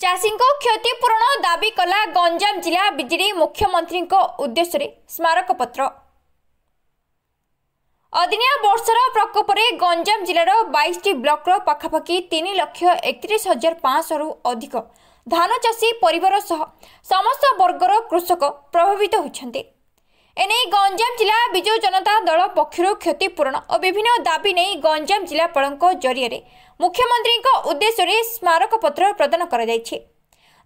चाषी क्षतिपूरण दाबी कला गंजाम जिला बिजेडी मुख्यमंत्री उद्देश्य स्मारक पत्र। अदिनिया वर्षर प्रकोप में गंजाम जिलार 22 ब्लॉक पाखापाखि 3,31,500 रु अधिक धान चाषी परिवार सह समस्त वर्गर कृषक प्रभावित होती। एने गंजाम जिला विजु जनता दल पक्षर क्षतिपूरण और विभिन्न दाबी नहीं गंजाम जिलापाल जरिए मुख्यमंत्री उद्देश्य स्मारक पत्र प्रदान कर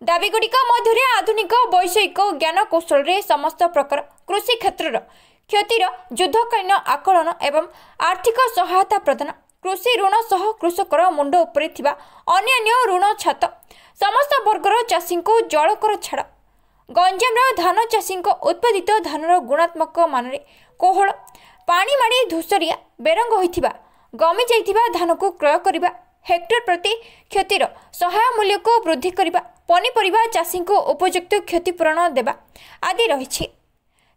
दाबीगुड़िक मध्य आधुनिक वैषयिक ज्ञान कौशल रे समस्त प्रकार कृषि क्षेत्र क्षतिर युद्धकालीन आकलन एवं आर्थिक सहायता प्रदान कृषि ऋण सह कृषकर मुंड उपरे थिबा अन्यान्य ऋण छात समस्त वर्गर चाषी को जलकर छाड़ गंजाम धान चाषी उत्पादित धानर गुणात्मक मान कोहल पानी माड़ी धूसरिया बेरंग होइथिबा गमी जाइथिबा धान को क्रय करिबा हेक्टर प्रति क्षतिर सहाय मूल्य को वृद्धि करिबा पनीपरिबा चाषी को उपयुक्त क्षतिपूरण देबा आदि रहिछि।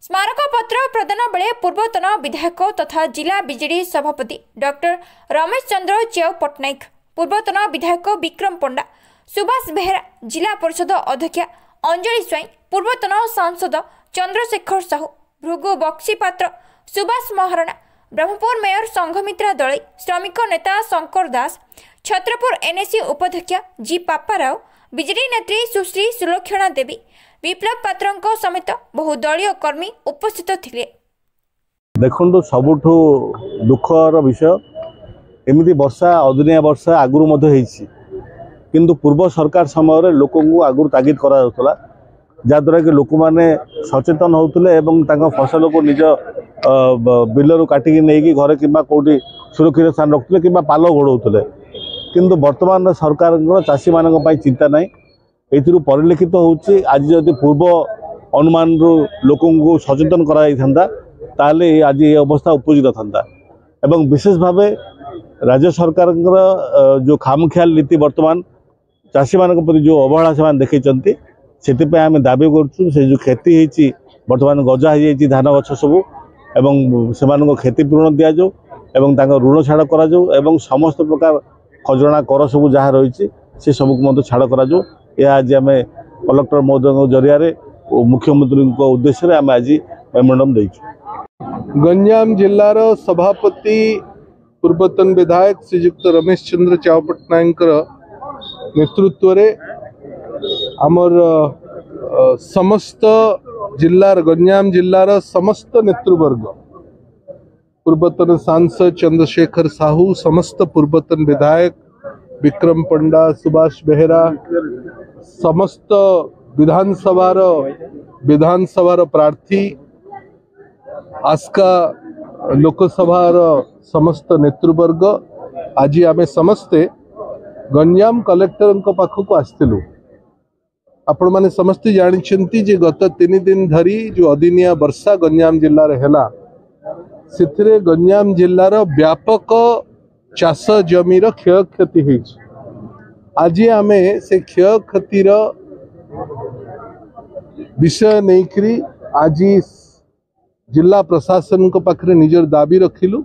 स्मारक पत्र प्रदान बेले पूर्वतन विधायक तथा जिला बिजेडी सभापति डॉक्टर रमेश चंद्र च्यव पट्टनायक पूर्वतन विधायक विक्रम पंडा सुभाष बेहेरा जिला परिषद अध्यक्षा अंजलि स्वाई पूर्वतन सांसद चंद्रशेखर साहू भृगु बक्सी पात्र सुभाष महाराणा ब्रह्मपुर मेयर संघमित्रा दलई श्रमिक नेता शंकर दास छत्रपुर एनएसी उपाध्यक्ष जी पापा राव बिजेडी नेत्री सुश्री सुलक्षणा देवी विप्लव पात्र समेत बहु दलीय कर्मी उपस्थित थिले। देखो सबुठु दुखर विषय एमती वर्षा अदिनिया वर्षा आगुरी किंतु पूर्व सरकार समय लोक आगुरी तागिद करा जहाँद्वारा कि लोक मैंने सचेतन होते फसल को निज बिलरू काटिकी नहीं घरे कि कौटी सुरक्षित स्थान रखुले कि पाल घोड़ौले किंतु वर्तमान सरकार चाषी मान चिंता ना ये परिलक्षित होची आज जदि पूर्व अनुमान लोक सचेतन कराई आज ये अवस्था उपजित था एवं विशेष भाव राज्य सरकार जो खामखियाल नीति वर्तमान चाषी मान प्रति जो अवहेला से देखते से आम दाबी करूँ क्षति होती बर्तमान गजा हो धान गछ सबू एवं से क्षतिपूरण दि जाऊ एवं ऋण छाड़ कर समस्त प्रकार खजना कर सब जहाँ रही से सबको छाड़ कर आज आम कलेक्टर महोदय जरिया मुख्यमंत्री उद्देश्य आम आज मेमोरेंडम देचु। गंजाम जिलार सभापति पूर्वतन विधायक श्रीयुक्त रमेश चंद्र च्यव पट्टनायक नेतृत्व रे आमर समस्त जिलार गंजाम जिलार समस्त नेतृवर्ग पूर्वतन सांसद चंद्रशेखर साहू समस्त पूर्वतन विधायक विक्रम पंडा सुभाष बेहेरा समस्त विधानसभार प्रार्थी आस्का लोकसभार समस्त नेतृवर्ग आज आमे समस्ते गंजाम कलेक्टर पाखक आसलु। आपण माने समस्ते जानिछंती जे गत 3 दिन धरी जो अदिनिया वर्षा गंजाम जिल्ला रे हैला सिथिरे गंजाम जिल्लार व्यापक चाष जमीर क्षय क्षति होइछ। आज आमे से क्षय क्षतिर विषय नहीं आज जिला प्रशासन को पाखरे निजर दाबी रखिलु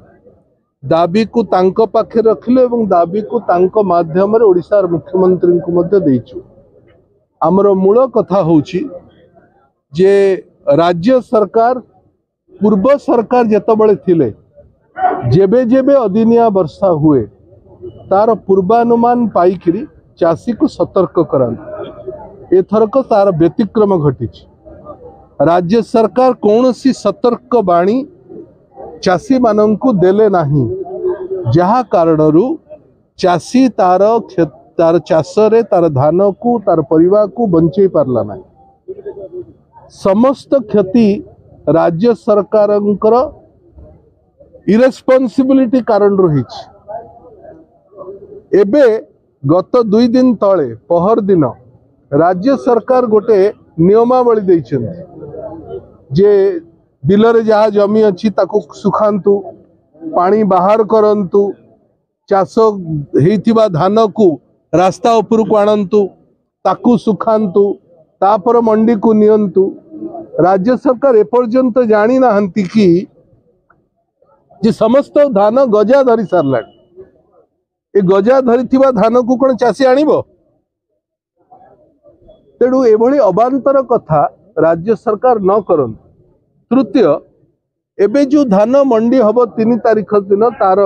दाबी को तांको पाखे रखिलु एवं दाबी को तांको माध्यम रे ओडिशार मुख्यमंत्री को मध्य देइछु। आमर मूल कथा होची जे राज्य सरकार पूर्व सरकार जेतबळे थिले जेबे जेबे अदिनिया वर्षा हुए तार पूर्वानुमान पाइकरी चाषी को सतर्क करांती एथरक तार व्यतिक्रम घटी राज्य सरकार कौन सी सतर्क बाणी चाषी मानंकु देले नाही जहा कारणरू चाषी तार चाष रे तार धान को तार परिवार को बंचई पारला ना समस्त क्षति राज्य सरकारंकर इरेस्पॉन्सिबिलिटी कारण रही। एबे गत 2 दिन तले पहर दिन राज्य सरकार गोटे नियमावली देइछन्ति जे बिलरे जहाँ जमी अच्छी ताकू सुखांतु पानी बाहर करंतु चाष हेइथिबा धान को रास्ता उपर को आणंतु ताकू सुखांतु तापर मंडी को नियंतु। राज्य सरकार एपर्यंत जानी नाहंती कि जे समस्त धान गजा धरी सारला ए गजा धरी धान को कौन चाषी आनिबो तेणु एभली अबांतर कथा राज्य सरकार न करन। तृतीय, एबे जो धान मंडी हम 3 तारिख दिन तार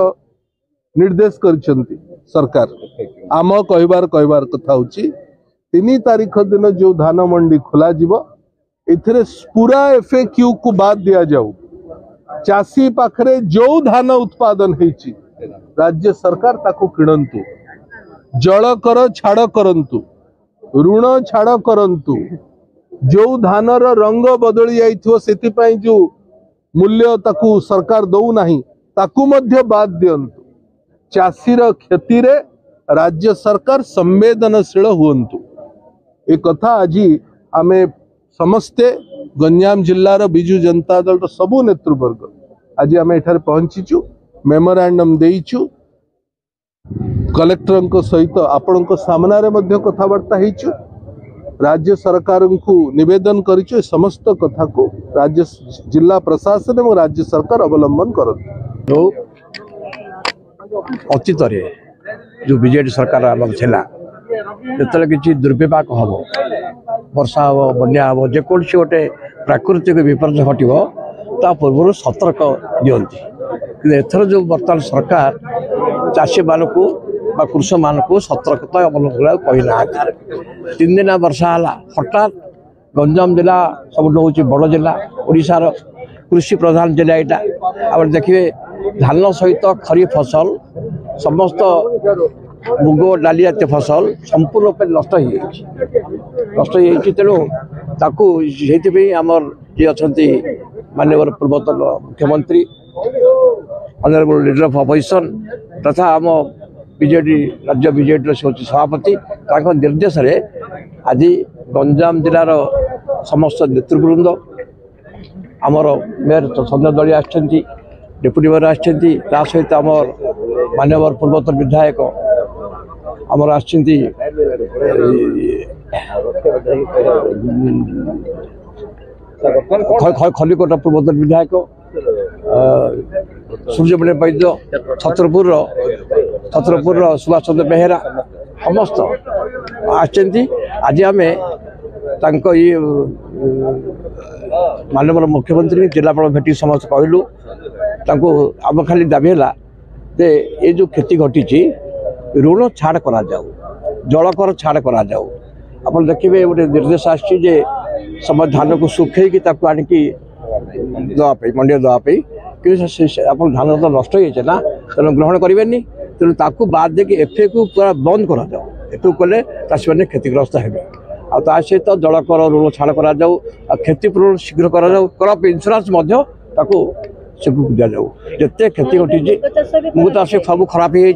निर्देश करिसेंती सरकार। आम कहबार कथा होची 3 तारिख दिन जो धान मंडी खोला जीव एथिरे पूरा FAQ को बाद दिया जाऊ। चाषी पाखरे जो धान उत्पादन हेची राज्य सरकार ताको किणंतु, जल कर छाड़ करंतु, ऋण छाड़ करंतु, जो धानर रंग बदली जाइथियो सेति पई जो मूल्य ताकू सरकार दऊ नाही ताकू मध्य बाद दियंतु। चाषीर क्षति रे राज्य सरकार संवेदनशील हुंतु। ए कथा आज आमे समस्ते गंजाम जिल्लार बिजु जनता दल सबु नेतृवर्ग आज आमे एठारे पहुंचीचु, मेमोरांडम देइचु, कलेक्टर सहित आपण सामने मध्य कथबार्ता हेचु। राज्य सरकार को निवेदन करिचु समस्त कथा को राज्य जिला प्रशासन और राज्य सरकार अवलंबन करत। अतीत जो बीजेडी सरकार जो किसी दुर्विपाक हम वर्षा हम बन्या हम जेको गोटे प्राकृतिक विपर्य घटो ता पूर्व सतर्क दिखती। एथर जो बर्तमान सरकार चाषी मान को कृषक मान को सतर्कता अवलंबन कहना 3 दिन वर्षा है हठात गंजाम जिला सब हूँ बड़ जिला ओडिशार कृषि प्रधान जिला यहाँ आप देखिए धान सहित खरीफ फसल समस्त मुग डाली जातीय फसल संपूर्ण रूप नष्ट हो तेणु ताकू आमर जी अच्छा माननीय पूर्वतन मुख्यमंत्री ऑनरेबल लीडर ऑफ अपोजिशन तथा आम बीजेडी राज्य बीजेडी सभापति निर्देश आज गंजाम जिलार समस्त नेतृवृंद आमर मेयर संजय दली आछंती, डेप्यूटी मेयर आछंती, ता सहित आमर माननीय पूर्वतन विधायक आमर आछंती खलिकोट पूर्वतन विधायक सूर्यमणि वैद्य छत्रपुर सुभाष चंद्र बेहेरा समस्त आछंती। आज आम ये माननीय मुख्यमंत्री जिलापाल भेटी समस्त कहलु आम खाली दाबी है ये जो क्षति घटी ऋण छाड़ करा जाऊ, जल कर छाड़ करा जाऊ। आप देखिए गोटे निर्देश आसी सब धान को सुखई आनिकी दवाई मंडी दवाई कि आप धान तो नष्ट होना तेना ग्रहण करेंगे तेणु ताकू बाद देके FAQ पूरा बंद करा जाऊ। एतु कले चाषी मैंने क्षतिग्रस्त हेबे आ सहित जल कर ऋण छाड़ करा जाऊ, क्षतिपूरण शीघ्र करा जाऊ, क्रॉप इंश्योरेंस दि जाऊ। जिते क्षति घटी मुग चाष सब खराब हो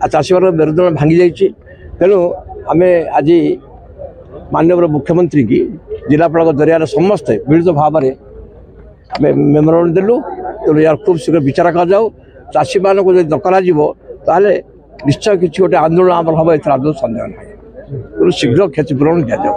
चाषी मान मेरुदंड भांगी जाइए तेणु आम आज माननीय मुख्यमंत्री की जिलापाल जरिया समस्ते मिलित भाव में मेमोरांडम देलु तेणु यार खूब शीघ्र विचार कर जाऊ। चाषी मान को न करा निश्चय किसी गोटे आंदोलन आम हम एथर आदौ सन्देह ना शीघ्र क्षतिपूरण दि जाऊ।